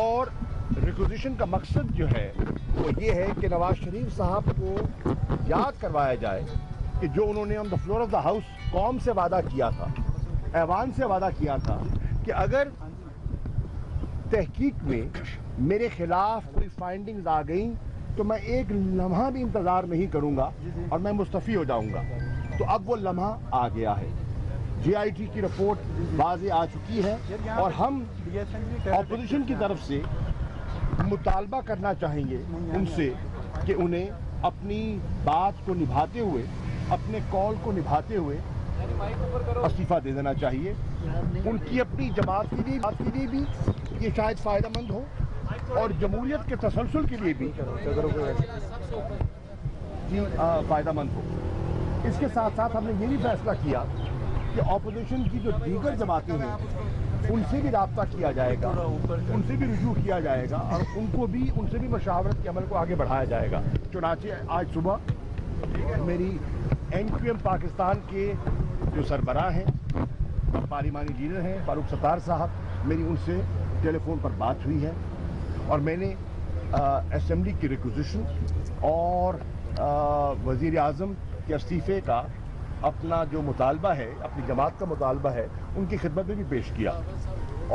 اور ریکوزیشن کا مقصد جو ہے وہ یہ ہے کہ نواز شریف صاحب کو یاد کروایا جائے کہ جو انہوں نے on the floor of the house قوم سے وعدہ کیا تھا، ایوان سے وعدہ کیا تھا کہ اگر تحقیق میں میرے خلاف کوئی فائنڈنگز آ گئیں تو میں ایک لمحہ بھی انتظار نہیں کروں گا اور میں مستعفی ہو جاؤں گا۔ تو اب وہ لمحہ آ گیا ہے، جے آئی ٹی کی رپورٹ واضح آ چکی ہے اور ہم اپوزیشن کی طرف سے مطالبہ کرنا چاہیں گے ان سے کہ انہیں اپنی بات کو نبھاتے ہوئے، اپنے قول کو نبھاتے ہوئے استعفیٰ دے دینا چاہیے۔ ان کی اپنی جماعت کے لیے بھی یہ شاید فائدہ مند ہو اور جمہوریت کے تسلسل کے لیے بھی فائدہ مند ہو۔ اس کے ساتھ ساتھ ہم نے یہ بھی فیصلہ کیا کہ اپوزیشن کی جو دیگر جماعتیں ہیں ان سے بھی رابطہ کیا جائے گا، ان سے بھی رجوع کیا جائے گا اور ان سے بھی مشاورت کے عمل کو آگے بڑھایا جائے گا۔ چنانچہ آج صبح میری NQM پاکستان کے جو سربراہ ہیں، پارلیمانی لیڈر ہیں فاروق ستار صاحب، میری ان سے ٹیلی فون پر بات ہوئی ہے اور میں نے اسمبلی کی ریکوزیشن اور وزیر اعظم کے استعفے کا اپنا جو مطالبہ ہے، اپنی جماعت کا مطالبہ ہے، ان کی خدمت میں بھی پیش کیا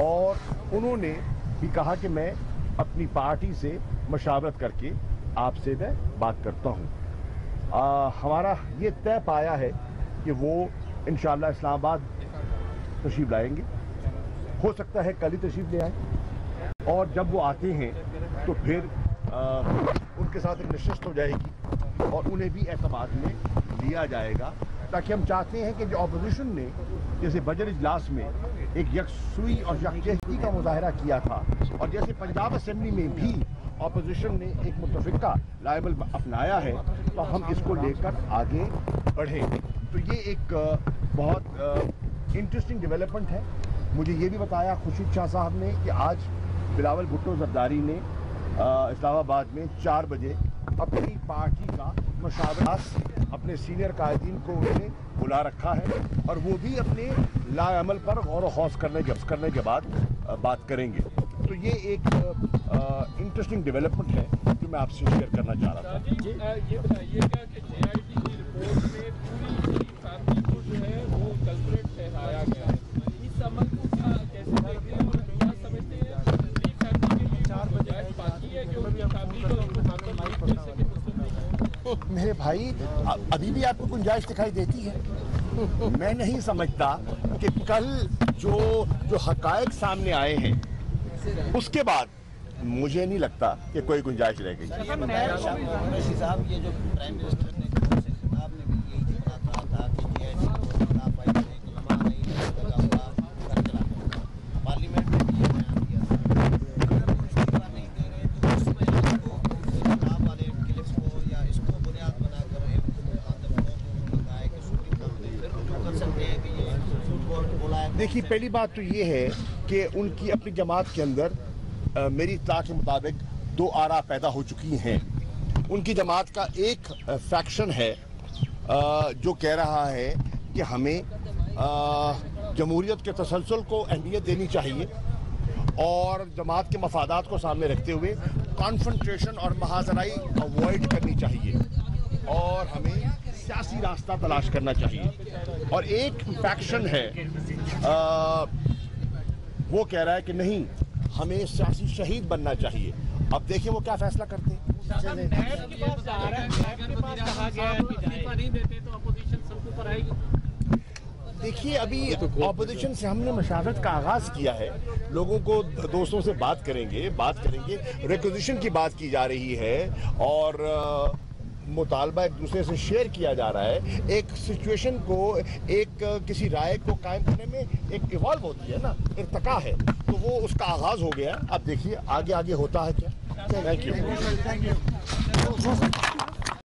اور انہوں نے بھی کہا کہ میں اپنی پارٹی سے مشاورت کر کے آپ سے میں بات کرتا ہوں۔ ہمارا یہ طے پایا ہے کہ وہ انشاءاللہ اسلام آباد تشریف لائیں گے، ہو سکتا ہے کل ہی تشریف لے آئیں اور جب وہ آتے ہیں تو پھر ان کے ساتھ ایک نشست ہو جائے گی اور انہیں بھی اعتماد میں لیا جائے گا، تاکہ ہم چاہتے ہیں کہ جو اپوزیشن نے جیسے بجٹ اجلاس میں ایک یکسوئی اور یکجہتی کا مظاہرہ کیا تھا اور جیسے پنجاب اسمبلی میں بھی اپوزیشن نے ایک متفقہ لائبل اپنایا ہے، تو ہم اس کو لے کر آگے بڑھیں۔ تو یہ ایک بہت انٹرسٹنگ ڈیولپمنٹ ہے۔ مجھے یہ بھی بتایا خورشید شاہ صاحب نے کہ آج بلاول بھٹو زرداری نے اسلام آباد میں 4 بجے اپنی پارٹی کا مشاورت اپنے سینئر قائدین کو انہوں نے بلا رکھا ہے اور وہ بھی اپنے لائے عمل پر غور و خوض کرنے کے بعد بات کریں گے۔ تو یہ ایک انٹرسٹنگ ڈیولپمنٹ ہے جو میں آپ سے شیئر کرنا چاہ رہا تھا۔ یہ بتائیے گا کہ جے آئی ٹی کی رپورٹ میں پوری فیملی کو جو ہے وہ کلپریٹ ٹھہرایا گیا ہے، اس عمل کو کیسے دیکھتے ہیں اور کیا سمجھتے ہیں؟ پوری فیملی کے لیے 4 بجے باقی ہے کہ ان کی فیملی کو مل سکے؟ میرے بھائی ابھی بھی آپ کو گنجائش دکھائی دیتی ہے؟ میں نہیں سمجھتا کہ کل جو حقائق سامنے آئے ہیں اس کے بعد مجھے نہیں لگتا کہ کوئی گنجائش رہ گئی۔ صاحب یہ جو پرائم منسٹر نے خطاب میں بھی یہی کہا تھا کہ جے آئی ٹی کو خطاب پائی جائے کہ لمحہ نہیں لگا ہوا کر چلا پارلیمنٹ میں بھی یہ بیان دیا تھا۔ اگر وہ استعفیٰ نہیں دے رہے تو اس میں کو خطاب والے کلپس کو یا اس کو بنیاد بنا کر ایک کہا ہے کہ سپریم کورٹ میں پھر رجوع کر سکتے ہیں کہ یہ سپریم کورٹ بولا ہے۔ دیکھیے پہلی بات تو یہ ہے کہ ان کی اپنی جماعت کے اندر میری اطلاع کے مطابق 2 آراء پیدا ہو چکی ہیں۔ ان کی جماعت کا ایک فیکشن ہے جو کہہ رہا ہے کہ ہمیں جمہوریت کے تسلسل کو اہمیت دینی چاہیے اور جماعت کے مفادات کو سامنے رکھتے ہوئے کانفرنٹریشن اور محاذرائی اوائڈ کرنی چاہیے اور ہمیں سیاسی راستہ تلاش کرنا چاہیے۔ اور ایک فیکشن ہے وہ کہہ رہا ہے کہ نہیں، ہمیں سیاسی شہید بننا چاہیے۔ اب دیکھیں وہ کیا فیصلہ کرتے ہیں۔ دیکھیے ابھی اپوزیشن سے ہم نے مشاورت کا آغاز کیا ہے، لوگوں کو دوستوں سے بات کریں گے، ریکوزیشن کی بات کی جا رہی ہے اور مطالبہ ایک دوسرے سے شیئر کیا جا رہا ہے۔ ایک سچویشن کو ایک کسی رائے کو قائم کرنے میں ایک ایوالو ہوتی ہے نا، ارتقا ہے، تو وہ اس کا آغاز ہو گیا۔ اب دیکھیے آگے ہوتا ہے کیا۔ Thank you.